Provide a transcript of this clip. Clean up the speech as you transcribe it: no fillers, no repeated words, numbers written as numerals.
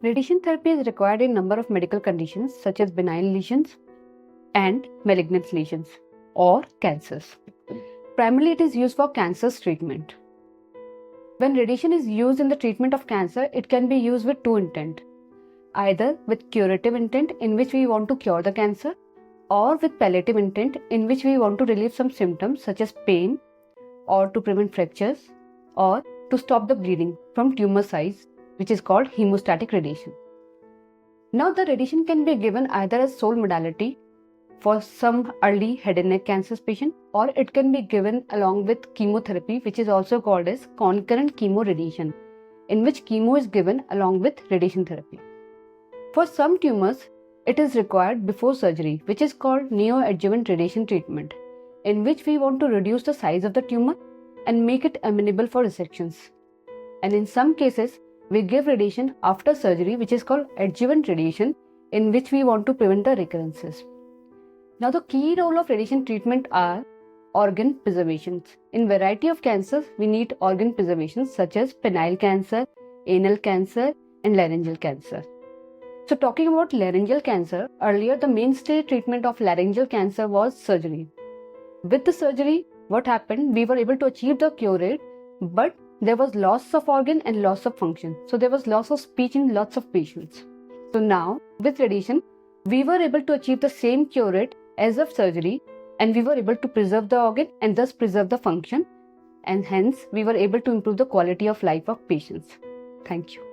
Radiation therapy is required in a number of medical conditions such as benign lesions and malignant lesions or cancers. Primarily, it is used for cancer's treatment. When radiation is used in the treatment of cancer, it can be used with two intent. Either with curative intent, in which we want to cure the cancer, or with palliative intent, in which we want to relieve some symptoms such as pain, or to prevent fractures, or to stop the bleeding from tumor size, which is called hemostatic radiation. Now, the radiation can be given either as sole modality for some early head and neck cancer patient, or it can be given along with chemotherapy, which is also called as concurrent chemoradiation, in which chemo is given along with radiation therapy. For some tumors, it is required before surgery, which is called neoadjuvant radiation treatment, in which we want to reduce the size of the tumor and make it amenable for resections. And in some cases, we give radiation after surgery, which is called adjuvant radiation, in which we want to prevent the recurrences. Now, the key role of radiation treatment are organ preservations. In variety of cancers, we need organ preservations such as penile cancer, anal cancer, and laryngeal cancer. So, talking about laryngeal cancer, earlier the mainstay treatment of laryngeal cancer was surgery. With the surgery, what happened? We were able to achieve the cure rate, but there was loss of organ and loss of function. So, there was loss of speech in lots of patients. So, now with radiation, we were able to achieve the same cure rate as of surgery, and we were able to preserve the organ and thus preserve the function, and hence we were able to improve the quality of life of patients. Thank you.